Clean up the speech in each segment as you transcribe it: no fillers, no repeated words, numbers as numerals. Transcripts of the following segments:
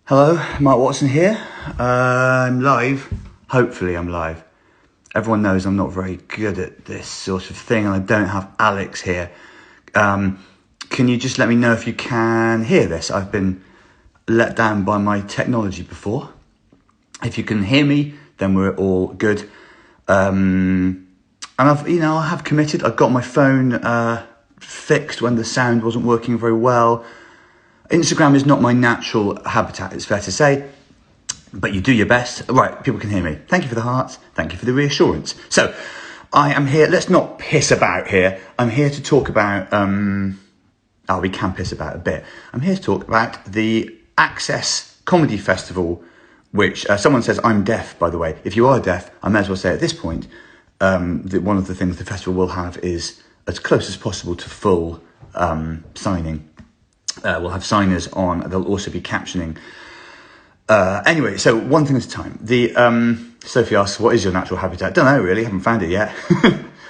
Hello, Mark Watson here. I'm live. Hopefully I'm live. Everyone knows I'm not very good at this sort of thing and I don't have Alex here. Can you just let me know if you can hear this? I've been let down by my technology before. If you can hear me, then we're all good. And I have committed. I've got my phone fixed when the sound wasn't working very well. Instagram is not my natural habitat, it's fair to say, but you do your best. Right, people can hear me. Thank you for the hearts. Thank you for the reassurance. So, I am here. Let's not piss about here. I'm here to talk about, we can piss about a bit. I'm here to talk about the Access Comedy Festival, which someone says I'm deaf, by the way. If you are deaf, I may as well say at this point that one of the things the festival will have is as close as possible to full signing. We'll have signers on. There'll also be captioning. Anyway, so one thing at a time. Sophie asks, what is your natural habitat? Don't know, really. Haven't found it yet.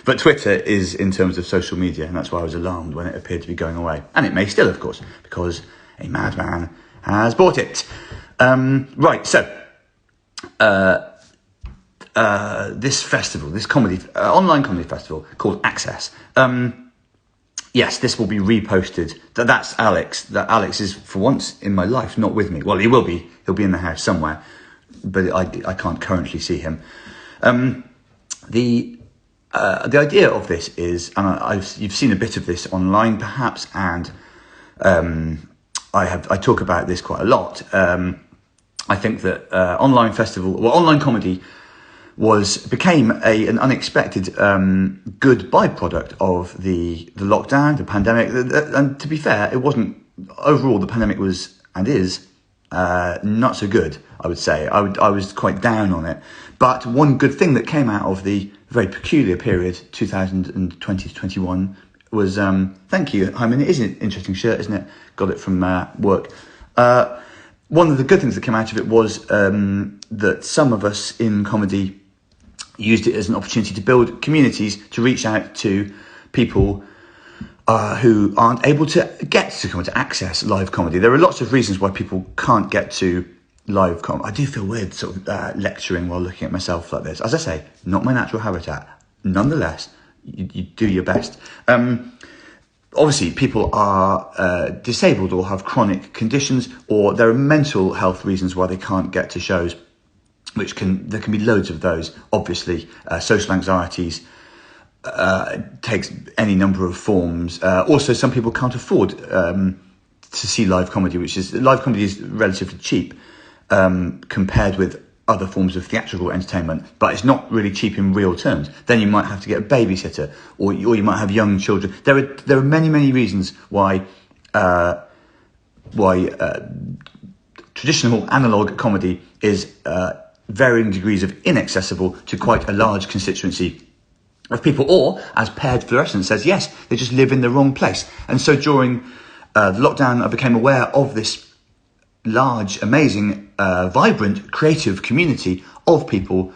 But Twitter is in terms of social media, and that's why I was alarmed when it appeared to be going away. And it may still, of course, because a madman has bought it. Right, so this festival, this online comedy festival called Access. Yes, this will be reposted. That's Alex. That Alex is, for once in my life, not with me. Well, he will be. He'll be in the house somewhere, but I can't currently see him. The idea of this is, and you've seen a bit of this online, perhaps, and I talk about this quite a lot. I think that online comedy became an unexpected good byproduct of the lockdown, the pandemic. And to be fair, it wasn't overall. The pandemic was and is not so good. I would say I was quite down on it. But one good thing that came out of the very peculiar period 2020 to 21 was thank you, Hyman. It is an interesting shirt, isn't it? Got it from work. One of the good things that came out of it was that some of us in comedy used it as an opportunity to build communities, to reach out to people who aren't able to get to access live comedy. There are lots of reasons why people can't get to live comedy. I do feel weird sort of lecturing while looking at myself like this. As I say, not my natural habitat. Nonetheless, you do your best. Obviously, people are disabled or have chronic conditions, or there are mental health reasons why they can't get to shows. There can be loads of those. Obviously, social anxieties takes any number of forms. Also, some people can't afford to see live comedy, live comedy is relatively cheap compared with other forms of theatrical entertainment, but it's not really cheap in real terms. Then you might have to get a babysitter, or you might have young children. There are many reasons why traditional analog comedy is varying degrees of inaccessible to quite a large constituency of people, or, as Paired Fluorescence says, yes, they just live in the wrong place. And so during the lockdown, I became aware of this large, amazing, vibrant, creative community of people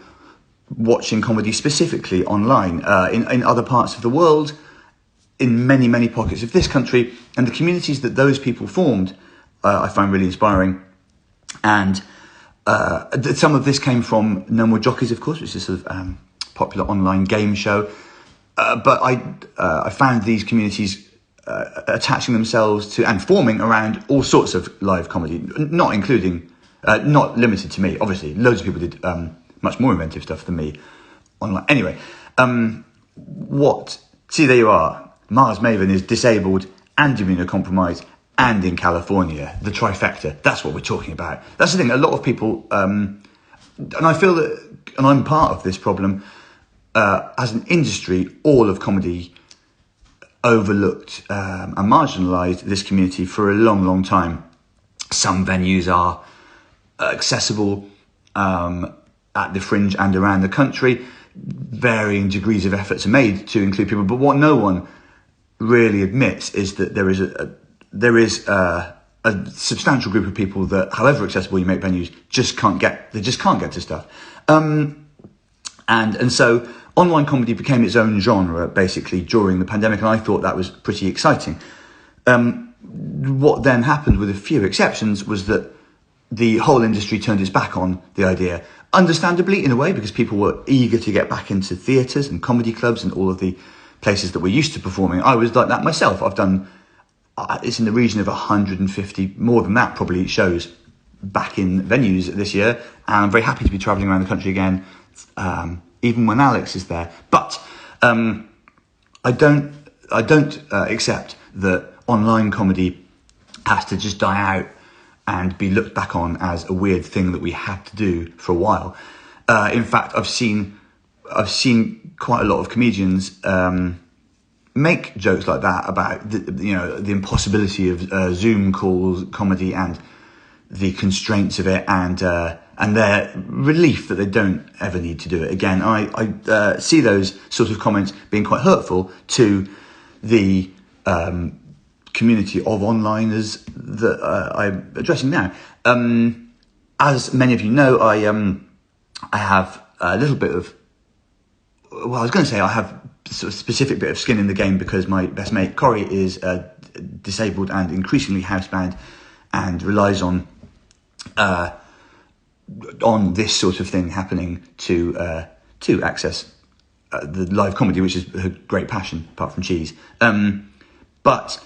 watching comedy specifically online in other parts of the world, in many pockets of this country, and the communities that those people formed I find really inspiring. And some of this came from No More Jockeys, of course, which is a sort of popular online game show. But I found these communities attaching themselves to and forming around all sorts of live comedy, not limited to me. Obviously, loads of people did much more inventive stuff than me online. Anyway, there you are. Mars Maven is disabled and immunocompromised and in California, the trifecta. That's what we're talking about. That's the thing. A lot of people, and I feel that, and I'm part of this problem, as an industry, all of comedy overlooked and marginalised this community for a long time. Some venues are accessible at the fringe and around the country. Varying degrees of efforts are made to include people, but what no one really admits is that there is a substantial group of people that, however accessible you make venues, just can't get to stuff. And so online comedy became its own genre, basically, during the pandemic, and I thought that was pretty exciting. What then happened, with a few exceptions, was that the whole industry turned its back on the idea, understandably in a way, because people were eager to get back into theatres and comedy clubs and all of the places that we're used to performing. I was like that myself. I've done, it's in the region of 150, more than that probably, shows back in venues this year, and I'm very happy to be travelling around the country again, even when Alex is there. But I don't accept that online comedy has to just die out and be looked back on as a weird thing that we had to do for a while. In fact, I've seen quite a lot of comedians make jokes like that about the impossibility of Zoom calls comedy and the constraints of it, and their relief that they don't ever need to do it again. I see those sort of comments being quite hurtful to the community of onliners that I'm addressing now. As many of you know, I have a little bit of, well, I was going to say I have sort of specific bit of skin in the game because my best mate Corey is disabled and increasingly housebound and relies on this sort of thing happening to access the live comedy, which is her great passion, apart from cheese. But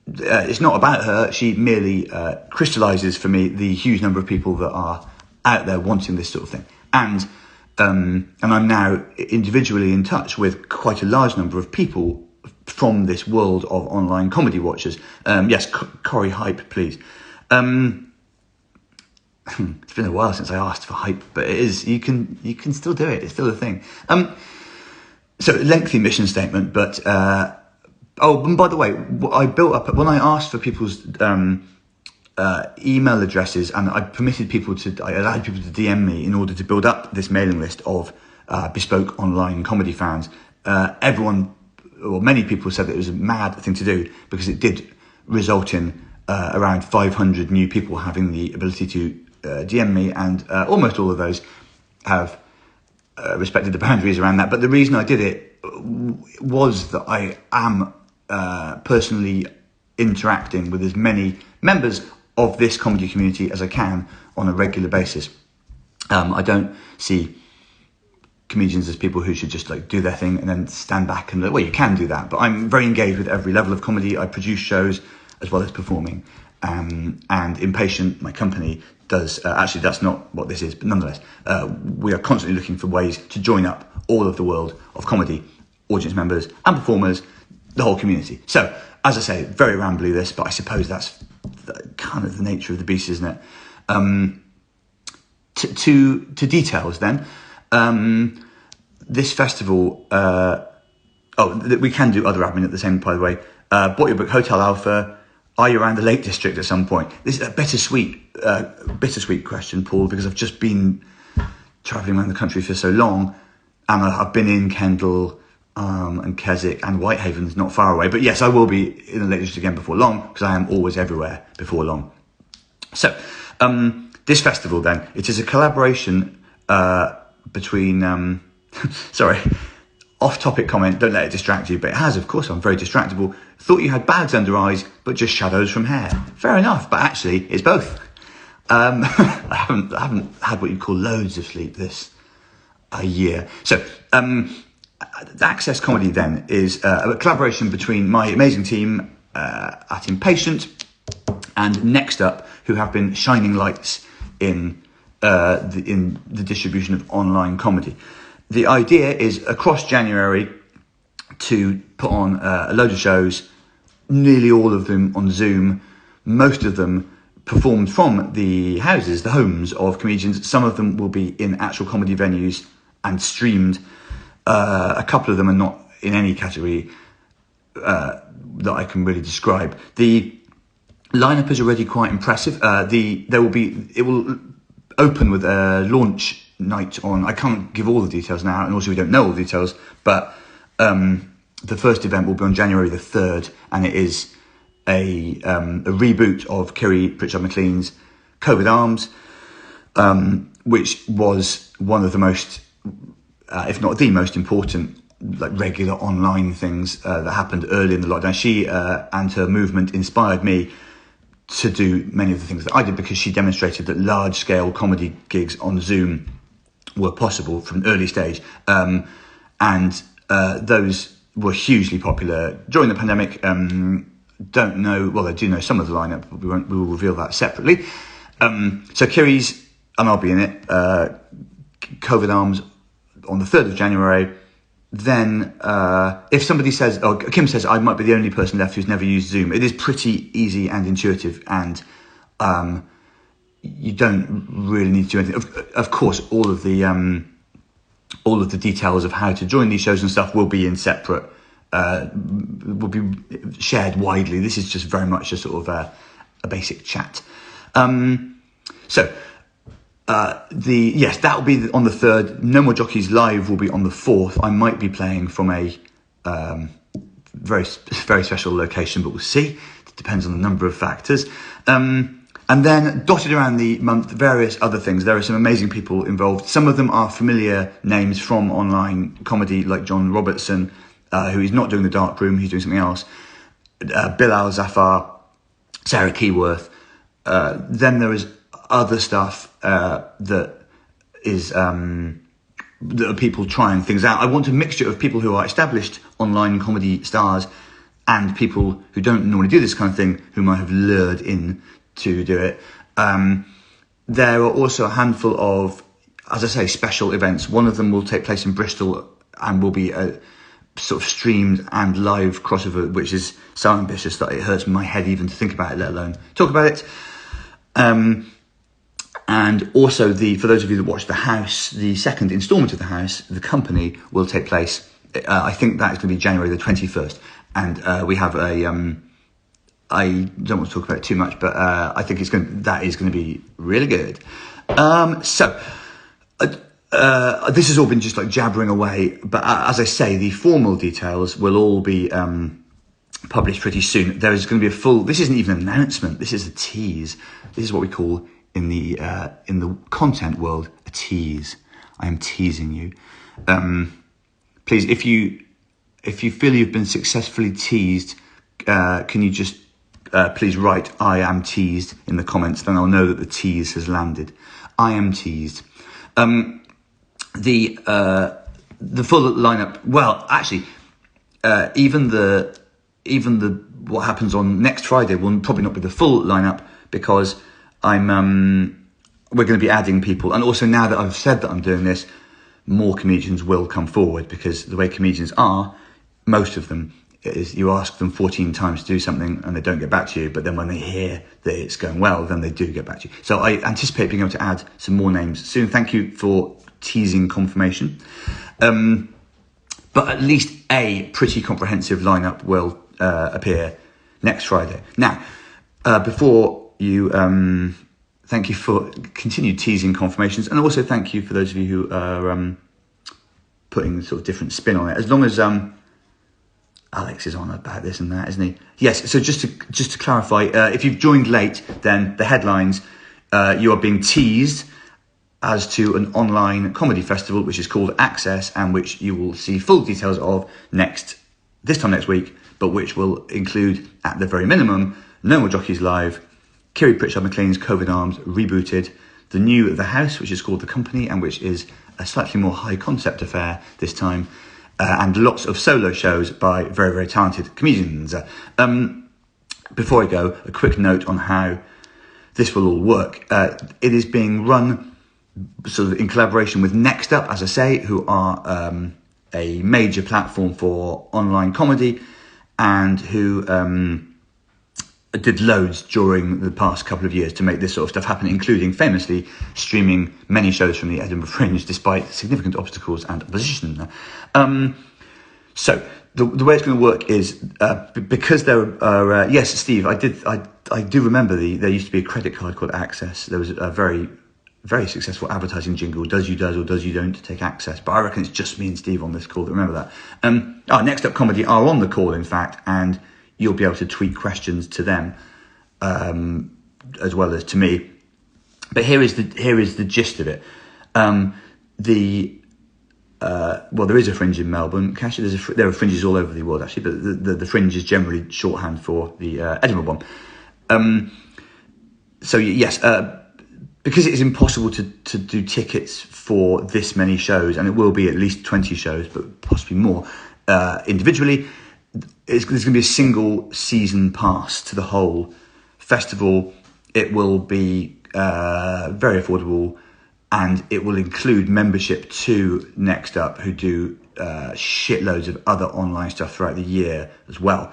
it's not about her. She merely crystallises for me the huge number of people that are out there wanting this sort of thing. And I'm now individually in touch with quite a large number of people from this world of online comedy watchers. Yes, Corey, hype, please. It's been a while since I asked for hype, but it is, you can still do it. It's still a thing. So lengthy mission statement, but and by the way, I built up when I asked for people's email addresses, and I allowed people to DM me in order to build up this mailing list of bespoke online comedy fans. Many people said that it was a mad thing to do because it did result in around 500 new people having the ability to DM me, and almost all of those have respected the boundaries around that. But the reason I did it was that I am personally interacting with as many members of this comedy community as I can on a regular basis. I don't see comedians as people who should just like do their thing and then stand back and well, you can do that, but I'm very engaged with every level of comedy. I produce shows as well as performing, and Impatient, my company, does actually that's not what this is, but nonetheless we are constantly looking for ways to join up all of the world of comedy, audience members and performers, the whole community. So as I say, very rambly this, but I suppose that's kind of the nature of the beast, isn't it? To details then. This festival, we can do other admin at the same, by the way. Bought your book, Hotel Alpha. Are you around the Lake District at some point? This is a bittersweet question, Paul, because I've just been travelling around the country for so long, and I've been in Kendal and Keswick and Whitehaven's not far away. But yes, I will be in the Lake District again before long, because I am always everywhere before long. So this festival then, it is a collaboration between sorry, off-topic comment, don't let it distract you, but it has, of course. I'm very distractible. Thought you had bags under eyes but just shadows from hair. Fair enough, but actually it's both. I haven't had what you'd call loads of sleep this year. So Access Comedy then is a collaboration between my amazing team at Impatient and Next Up, who have been shining lights in the distribution of online comedy. The idea is across January to put on a load of shows, nearly all of them on Zoom, most of them performed from the houses, the homes of comedians. Some of them will be in actual comedy venues and streamed. A couple of them are not in any category that I can really describe. The lineup is already quite impressive. It will open with a launch night on, I can't give all the details now, and also we don't know all the details, but the first event will be on January the 3rd, and it is a reboot of Kerry Pritchard McLean's COVID Arms, which was one of the most, if not the most important, like regular online things that happened early in the lockdown. She and her movement inspired me to do many of the things that I did, because she demonstrated that large-scale comedy gigs on Zoom were possible from an early stage. And those were hugely popular during the pandemic. Don't know, well, I do know some of the lineup, but we will reveal that separately. So Kiri's, and I'll be in it, COVID Arms on the 3rd of January. Then if somebody says, or Kim says, I might be the only person left who's never used Zoom, it is pretty easy and intuitive, and you don't really need to do anything. Of course, all of the details of how to join these shows and stuff will be in separate, will be shared widely. This is just very much a sort of a basic chat. Yes, that will be on the 3rd. No More Jockeys Live will be on the 4th. I might be playing from a very special location, but we'll see. It depends on the number of factors. And then dotted around the month, various other things. There are some amazing people involved. Some of them are familiar names from online comedy, like John Robertson, who is not doing the Dark Room, he's doing something else. Bilal Zafar, Sarah Keyworth. Then there is other stuff that are people trying things out. I want a mixture of people who are established online comedy stars and people who don't normally do this kind of thing, whom I have lured in to do it. There are also a handful of, as I say, special events. One of them will take place in Bristol and will be a sort of streamed and live crossover, which is so ambitious that it hurts my head even to think about it, let alone talk about it. And also, for those of you that watch The House, the second instalment of The House, The Company, will take place. I think that is going to be January the 21st. And we have a, I don't want to talk about it too much, but I think that is going to be really good. This has all been just like jabbering away. But as I say, the formal details will all be published pretty soon. There is going to be this isn't even an announcement. This is a tease. This is what we call in the content world a tease. I am teasing you. Please, if you feel you've been successfully teased, can you just please write "I am teased" in the comments? Then I'll know that the tease has landed. I am teased. The full lineup. Well, actually, even the what happens on next Friday will probably not be the full lineup, because we're going to be adding people. And also, now that I've said that I'm doing this, more comedians will come forward, because the way comedians are, most of them, is you ask them 14 times to do something and they don't get back to you, but then when they hear that it's going well, then they do get back to you. So I anticipate being able to add some more names soon. Thank you for teasing confirmation. But at least a pretty comprehensive lineup will appear next Friday. Now, before you, thank you for continued teasing confirmations, and also thank you for those of you who are putting sort of different spin on it. As long as Alex is on about this and that, isn't he? Yes. So just to clarify, if you've joined late, then the headlines, you are being teased as to an online comedy festival which is called Access, and which you will see full details of this time next week, but which will include, at the very minimum, No More Jockeys Live, Kiri Pritchard McLean's COVID Arms rebooted, the new The House, which is called The Company, and which is a slightly more high concept affair this time, and lots of solo shows by very, very talented comedians. Before I go, a quick note on how this will all work. It is being run sort of in collaboration with Next Up, as I say, who are a major platform for online comedy, and who did loads during the past couple of years to make this sort of stuff happen, including famously streaming many shows from the Edinburgh Fringe despite significant obstacles and opposition. So the way it's going to work is because there are yes, Steve, I do remember there used to be a credit card called Access. There was a very, very successful advertising jingle: "Does you does or does you don't take Access." But I reckon it's just me and Steve on this call that remember that. Next Up Comedy are on the call, in fact, and you'll be able to tweet questions to them as well as to me. But here is the gist of it. There is a Fringe in Melbourne. Actually, there are fringes all over the world, actually, but the Fringe is generally shorthand for the Edinburgh one. So yes, because it is impossible to do tickets for this many shows, and it will be at least 20 shows, but possibly more individually, there's going to be a single season pass to the whole festival. It will be very affordable, and it will include membership to Next Up, who do shitloads of other online stuff throughout the year as well.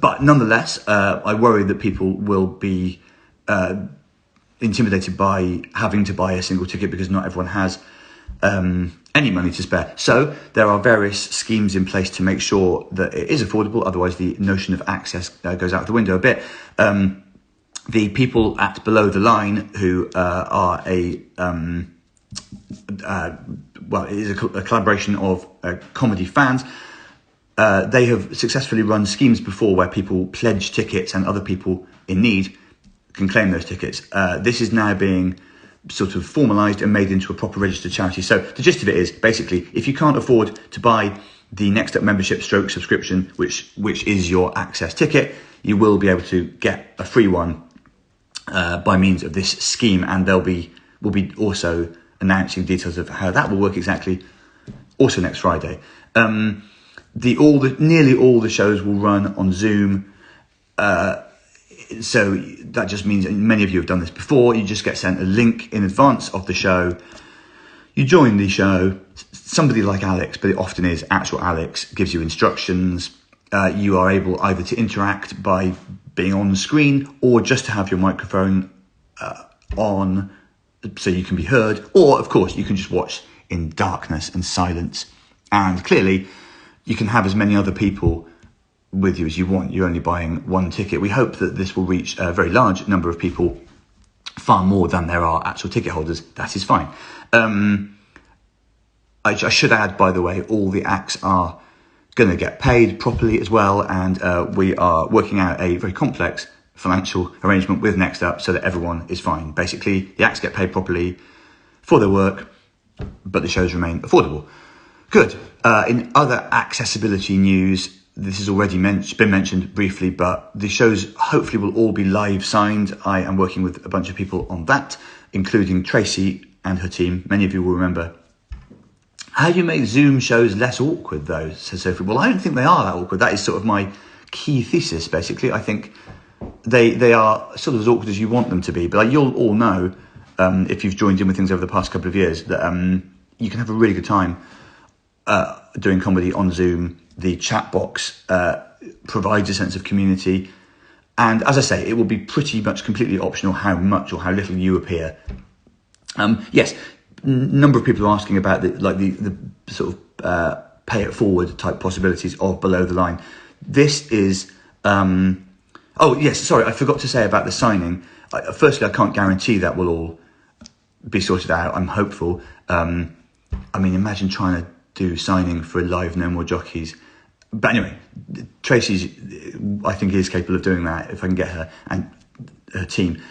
But nonetheless, I worry that people will be intimidated by having to buy a single ticket because not everyone has any money to spare. So there are various schemes in place to make sure that it is affordable. Otherwise, the notion of access goes out the window a bit. The people at Below the Line, who are it is a collaboration of comedy fans. They have successfully run schemes before where people pledge tickets and other people in need can claim those tickets. This is now being sort of formalised and made into a proper registered charity. So the gist of it is basically, if you can't afford to buy the Next Up membership stroke subscription, which is your access ticket, you will be able to get a free one by means of this scheme, and we'll be also announcing details of how that will work exactly also next Friday. Nearly all the shows will run on Zoom. So that just means, and many of you have done this before, you just get sent a link in advance of the show. You join the show. Somebody like Alex, but it often is actual Alex, gives you instructions. You are able either to interact by being on the screen or just to have your microphone on so you can be heard. Or, of course, you can just watch in darkness and silence. And clearly, you can have as many other people with you as you want. You're only buying one ticket. We hope that this will reach a very large number of people, far more than there are actual ticket holders. That is fine. I should add, by the way, all the acts are going to get paid properly as well, and we are working out a very complex financial arrangement with Next Up so that everyone is fine. Basically, the acts get paid properly for their work, but the shows remain affordable. Good. In other accessibility news, this has already been mentioned briefly, but the shows hopefully will all be live signed. I am working with a bunch of people on that, including Tracy and her team. Many of you will remember. How do you make Zoom shows less awkward, though, says Sophie? Well, I don't think they are that awkward. That is sort of my key thesis, basically. I think they are sort of as awkward as you want them to be. But you'll all know, if you've joined in with things over the past couple of years, that you can have a really good time doing comedy on Zoom. The chat box provides a sense of community. And as I say, it will be pretty much completely optional how much or how little you appear. Yes, number of people are asking about the sort of pay it forward type possibilities of Below the Line. This is... oh, yes, sorry, I forgot to say about the signing. Firstly, I can't guarantee that will all be sorted out. I'm hopeful. I mean, imagine trying to do signing for a live No More Jockeys. But anyway, Tracy's, I think, is capable of doing that if I can get her and her team.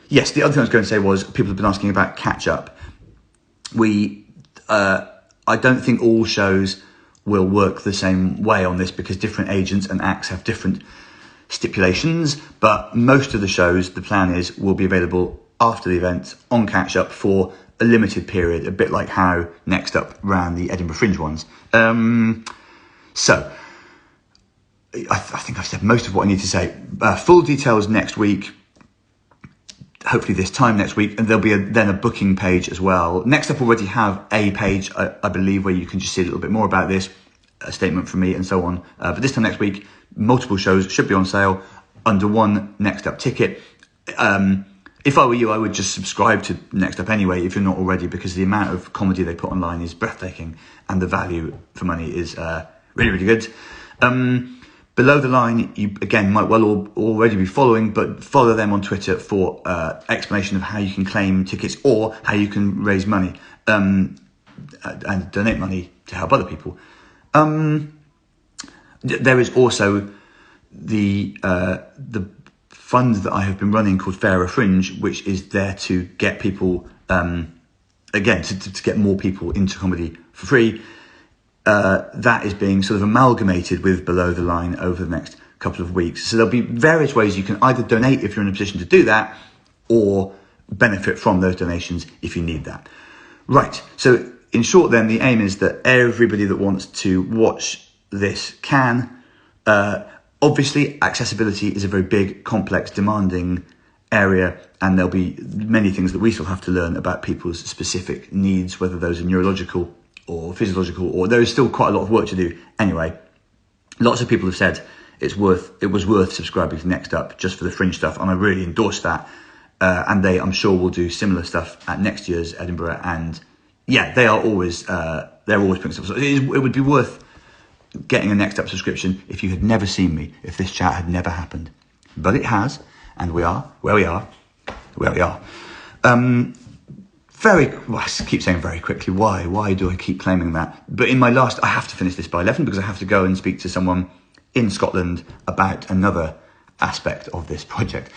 Yes, the other thing I was going to say was people have been asking about catch up. I don't think all shows will work the same way on this because different agents and acts have different stipulations. But most of the shows, the plan is, will be available after the event on catch up for a limited period, a bit like how Next Up ran the Edinburgh Fringe ones. So I think I've said most of what I need to say. Full details next week, hopefully this time next week, and there'll be then a booking page as well. Next Up already have a page, I believe, where you can just see a little bit more about this, a statement from me and so on. But this time next week, multiple shows should be on sale under one Next Up ticket. If I were you, I would just subscribe to Next Up anyway, if you're not already, because the amount of comedy they put online is breathtaking and the value for money is really, really good. Below the Line, you, again, might well already be following, but follow them on Twitter for explanation of how you can claim tickets or how you can raise money and donate money to help other people. There is also the fund that I have been running called Fairer Fringe, which is there to get people, again, to get more people into comedy for free. That is being sort of amalgamated with Below the Line over the next couple of weeks. So there'll be various ways you can either donate if you're in a position to do that, or benefit from those donations if you need that. Right, so in short then, the aim is that everybody that wants to watch this can. Obviously, accessibility is a very big, complex, demanding area, and there'll be many things that we still have to learn about people's specific needs, whether those are neurological or physiological, or there is still quite a lot of work to do. Anyway, lots of people have said it was worth subscribing to Next Up just for the fringe stuff, and I really endorse that. And they, I'm sure, will do similar stuff at next year's Edinburgh. And yeah, they're always putting stuff. So it would be worth getting a Next Up subscription if you had never seen me, if this chat had never happened. But it has, and we are where we are. I keep saying very quickly. Why do I keep claiming that? But in my last, I have to finish this by 11 because I have to go and speak to someone in Scotland about another aspect of this project.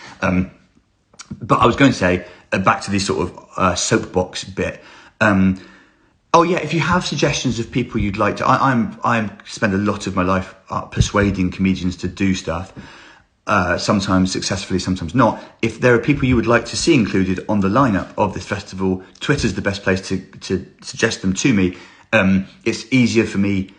But I was going to say, back to this sort of soapbox bit. If you have suggestions of people you'd like to, I spend a lot of my life persuading comedians to do stuff. Sometimes successfully, sometimes not. If there are people you would like to see included on the lineup of this festival, Twitter's the best place to suggest them to me. It's easier for me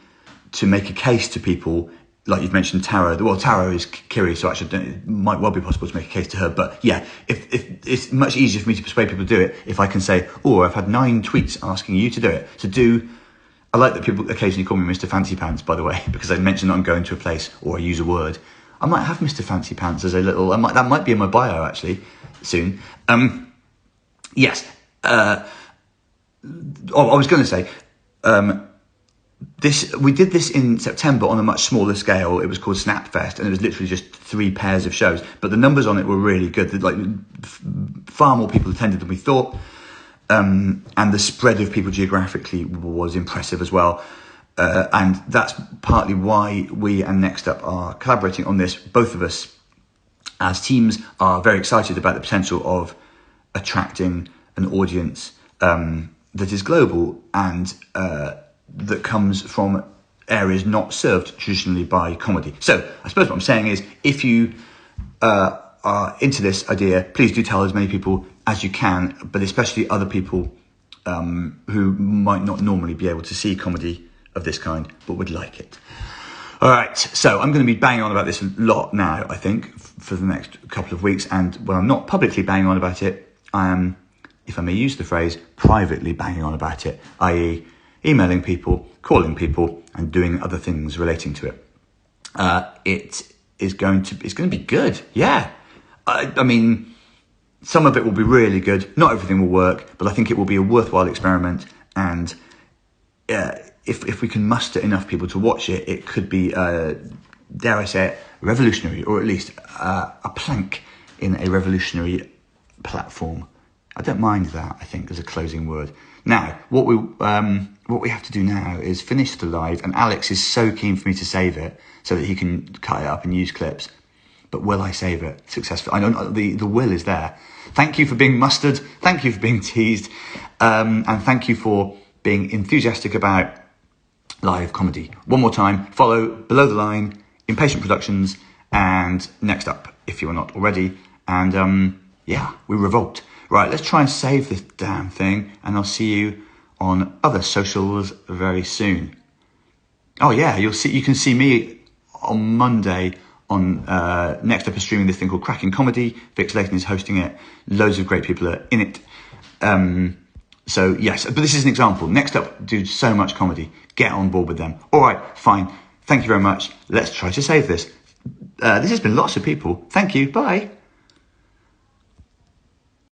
to make a case to people. Like you've mentioned Tara. Well, Tara is Kiri, so actually it might well be possible to make a case to her. But yeah, if it's much easier for me to persuade people to do it if I can say, I've had 9 tweets asking you to do it. I like that people occasionally call me Mr. Fancy Pants, by the way, because I mentioned that I'm going to a place or I use a word. I might have Mr. Fancy Pants as a little, that might be in my bio actually, soon. Yes. I was going to say, we did this in September on a much smaller scale. It was called Snapfest, and it was literally just 3 pairs of shows. But the numbers on it were really good. Like far more people attended than we thought, and the spread of people geographically was impressive as well. And that's partly why we and Next Up are collaborating on this. Both of us, as teams, are very excited about the potential of attracting an audience that is global and that comes from areas not served traditionally by comedy. So I suppose what I'm saying is, if you are into this idea, please do tell as many people as you can, but especially other people who might not normally be able to see comedy of this kind, but would like it. All right, so I'm going to be banging on about this a lot now, I think, for the next couple of weeks. And when I'm not publicly banging on about it, I am, if I may use the phrase, privately banging on about it, i.e. emailing people, calling people, and doing other things relating to it. It's going to be good. Yeah. I mean, some of it will be really good. Not everything will work, but I think it will be a worthwhile experiment. And if we can muster enough people to watch it, it could be, dare I say it, revolutionary, or at least a plank in a revolutionary platform. I don't mind that, I think, as a closing word. Now, what we have to do now is finish the live, and Alex is so keen for me to save it so that he can cut it up and use clips. But will I save it successfully? I know the will is there. Thank you for being mustered. Thank you for being teased. And thank you for being enthusiastic about live comedy. One more time, follow Below the Line, Impatient Productions, and Next Up, if you are not already. And we revolt. Right, let's try and save this damn thing, and I'll see you on other socials very soon. Oh yeah, you can see me on Monday on Next Up is streaming this thing called Cracking Comedy. Vix Layton is hosting it. Loads of great people are in it. So yes, but this is an example. Next Up do so much comedy. Get on board with them. All right, fine. Thank you very much. Let's try to save this. This has been lots of people. Thank you. Bye.